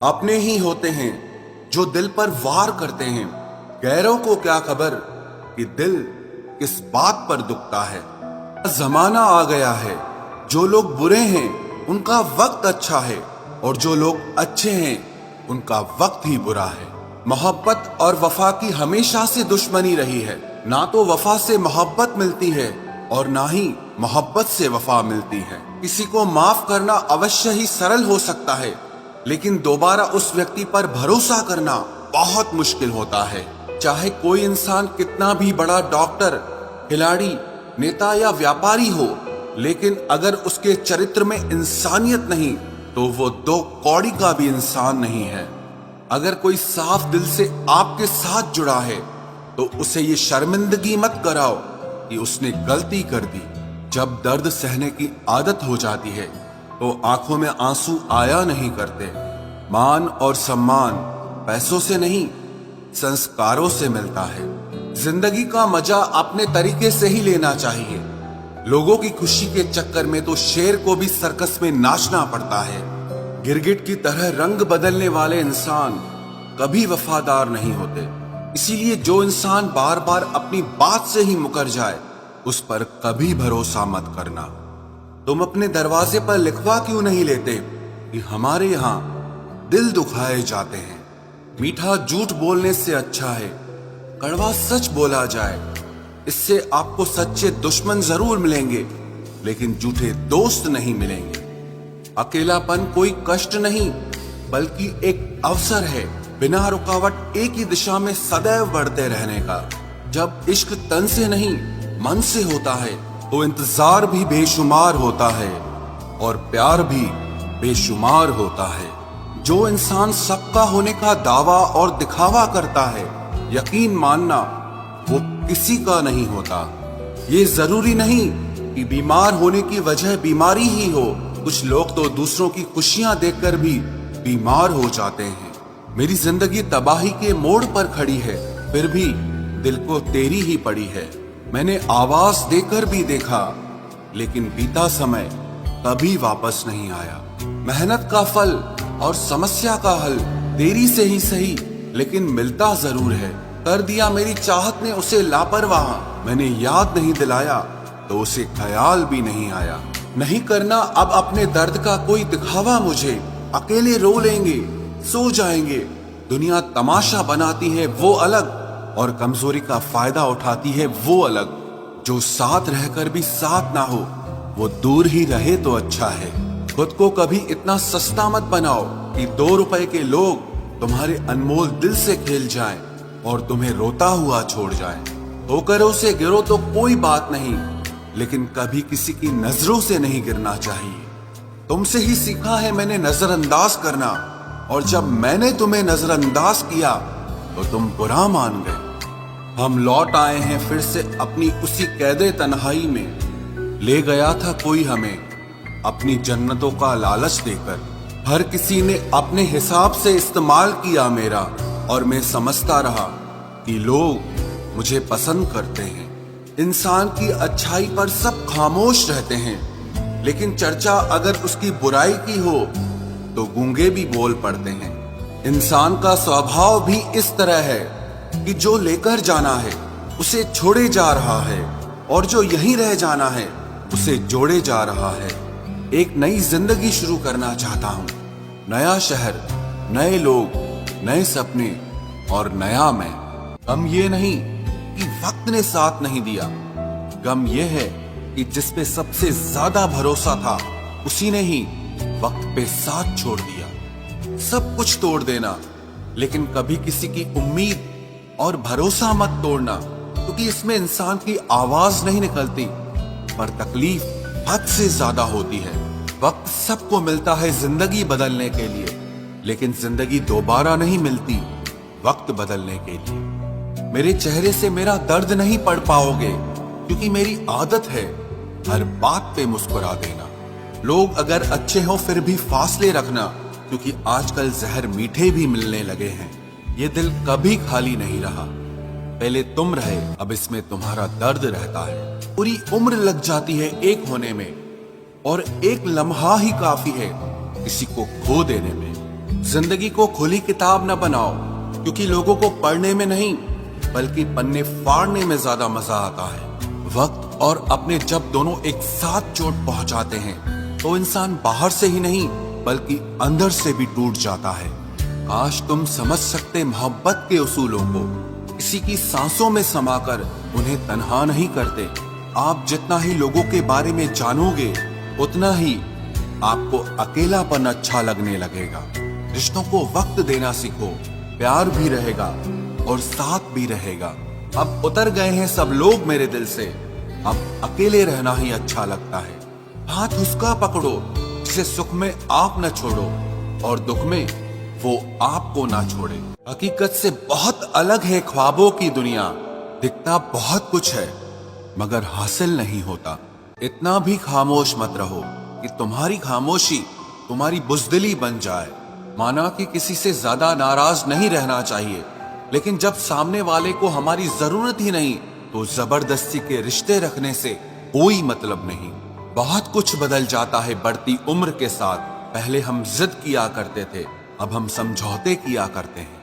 अपने ही होते हैं जो दिल पर वार करते हैं। गैरों को क्या खबर कि दिल किस बात पर दुखता है। जमाना आ गया है, जो लोग बुरे हैं उनका वक्त अच्छा है और जो लोग अच्छे हैं उनका वक्त ही बुरा है। मोहब्बत और वफा की हमेशा से दुश्मनी रही है। ना तो वफा से मोहब्बत मिलती है और ना ही मोहब्बत से वफा मिलती है। किसी को माफ करना अवश्य ही सरल हो सकता है, लेकिन दोबारा उस व्यक्ति पर भरोसा करना बहुत मुश्किल होता है। चाहे कोई इंसान कितना भी बड़ा डॉक्टर, खिलाड़ी, नेता या व्यापारी हो, लेकिन अगर उसके चरित्र में इंसानियत नहीं तो वो दो कौड़ी का भी इंसान नहीं है। अगर कोई साफ दिल से आपके साथ जुड़ा है तो उसे ये शर्मिंदगी मत कराओ कि उसने गलती कर दी। जब दर्द सहने की आदत हो जाती है तो आंखों में आंसू आया नहीं करते। मान और सम्मान पैसों से नहीं, संस्कारों से मिलता है। जिंदगी का मजा अपने तरीके से ही लेना चाहिए। लोगों की खुशी के चक्कर में तो शेर को भी सर्कस में नाचना पड़ता है। गिरगिट की तरह रंग बदलने वाले इंसान कभी वफादार नहीं होते। इसीलिए जो इंसान बार बार अपनी बात से ही मुकर जाए उस पर कभी भरोसा मत करना। तुम अपने दरवाजे पर लिखवा क्यों नहीं लेते कि हमारे यहाँ दिल दुखाए जाते हैं। मीठा झूठ बोलने से अच्छा है कड़वा सच बोला जाए। इससे आपको सच्चे दुश्मन जरूर मिलेंगे, लेकिन झूठे दोस्त नहीं मिलेंगे। अकेलापन कोई कष्ट नहीं बल्कि एक अवसर है, बिना रुकावट एक ही दिशा में सदैव बढ़ते रहने का। जब इश्क तन से नहीं मन से होता है तो इंतजार भी बेशुमार होता है और प्यार भी बेशुमार होता है। जो इंसान सबका होने का दावा और दिखावा करता है, यकीन मानना वो किसी का नहीं होता। ये जरूरी नहीं कि बीमार होने की वजह बीमारी ही हो। कुछ लोग तो दूसरों की खुशियां देखकर भी बीमार हो जाते हैं। मेरी जिंदगी तबाही के मोड़ पर खड़ी है, फिर भी दिल को तेरी ही पड़ी है। मैंने आवाज देकर भी देखा, लेकिन बीता समय कभी वापस नहीं आया। मेहनत का फल और समस्या का हल देरी से ही सही, लेकिन मिलता जरूर है। कर दिया मेरी चाहत ने उसे लापरवाह, मैंने याद नहीं दिलाया तो उसे ख्याल भी नहीं आया। नहीं करना अब अपने दर्द का कोई दिखावा मुझे। अकेले रो लेंगे, सो जाएंगे। दुनिया तमाशा बनाती है वो अलग, और कमजोरी का फायदा उठाती है वो अलग। जो साथ रहकर भी साथ ना हो वो दूर ही रहे तो अच्छा है। खुद को कभी इतना सस्ता मत बनाओ कि 2 रुपए के लोग तुम्हारे अनमोल दिल से खेल जाएं और तुम्हें रोता हुआ छोड़ जाएं। ठोकरों से गिरो तो कोई बात नहीं, लेकिन कभी किसी की नजरों से नहीं गिरना चाहिए। तुमसे ही सीखा है मैंने नजरअंदाज करना, और जब मैंने तुम्हें नजरअंदाज किया तो तुम बुरा मान गए। हम लौट आए हैं फिर से अपनी उसी कैदे तन्हाई में। ले गया था कोई हमें अपनी जन्नतों का लालच देकर। हर किसी ने अपने हिसाब से इस्तेमाल किया मेरा, और मैं समझता रहा कि लोग मुझे पसंद करते हैं। इंसान की अच्छाई पर सब खामोश रहते हैं, लेकिन चर्चा अगर उसकी बुराई की हो तो गूंगे भी बोल पड़ते हैं। इंसान का स्वभाव भी इस तरह है कि जो लेकर जाना है उसे छोड़े जा रहा है, और जो यहीं रह जाना है उसे जोड़े जा रहा है। एक नई जिंदगी शुरू करना चाहता हूँ। नया शहर, नए लोग, नए सपने और नया मैं। गम ये नहीं कि वक्त ने साथ नहीं दिया, गम ये है कि जिस पे सबसे ज्यादा भरोसा था उसी ने ही वक्त पे साथ छोड़ दिया। सब कुछ तोड़ देना, लेकिन कभी किसी की उम्मीद और भरोसा मत तोड़ना, क्योंकि इसमें इंसान की आवाज नहीं निकलती, पर तकलीफ हद से ज्यादा होती है। वक्त सबको मिलता है जिंदगी बदलने के लिए, लेकिन जिंदगी दोबारा नहीं मिलती वक्त बदलने के लिए। मेरे चेहरे से मेरा दर्द नहीं पढ़ पाओगे, क्योंकि मेरी आदत है हर बात पे मुस्कुरा देना। लोग अगर अच्छे हो फिर भी फासले रखना, क्योंकि आजकल जहर मीठे भी मिलने लगे हैं। ये दिल कभी खाली नहीं रहा, पहले तुम रहे, अब इसमें तुम्हारा दर्द रहता है। पूरी उम्र लग जाती है एक होने में, और एक लम्हा ही काफी है किसी को खो देने में। जिंदगी को खुली किताब न बनाओ, क्योंकि लोगों को पढ़ने में नहीं बल्कि पन्ने फाड़ने में ज्यादा मजा आता है। वक्त और अपने जब दोनों एक साथ चोट पहुंचाते हैं तो इंसान बाहर से ही नहीं बल्कि अंदर से भी टूट जाता है। काश तुम समझ सकते मोहब्बत के उसूलों को, किसी की सांसों में समाकर उन्हें तन्हा नहीं करते। आप जितना ही लोगों के बारे में जानोगे उतना ही आपको अकेलापन अच्छा लगने लगेगा। रिश्तों को वक्त देना सीखो, प्यार भी रहेगा और साथ भी रहेगा। अब उतर गए हैं सब लोग मेरे दिल से, अब अकेले रहना ही अच्छा लगता है। हाथ उसका पकड़ो जिसे सुख में आप न छोड़ो और दुख में वो आपको ना छोड़े। हकीकत से बहुत अलग है ख्वाबों की दुनिया, दिखता बहुत कुछ है मगर हासिल नहीं होता। इतना भी खामोश मत रहो कि तुम्हारी खामोशी तुम्हारी बुज़दिली बन जाए। माना कि किसी से ज्यादा नाराज नहीं रहना चाहिए, लेकिन जब सामने वाले को हमारी जरूरत ही नहीं तो जबरदस्ती के रिश्ते रखने से कोई मतलब नहीं। बहुत कुछ बदल जाता है बढ़ती उम्र के साथ। पहले हम जिद किया करते थे, अब हम समझौते किया करते हैं।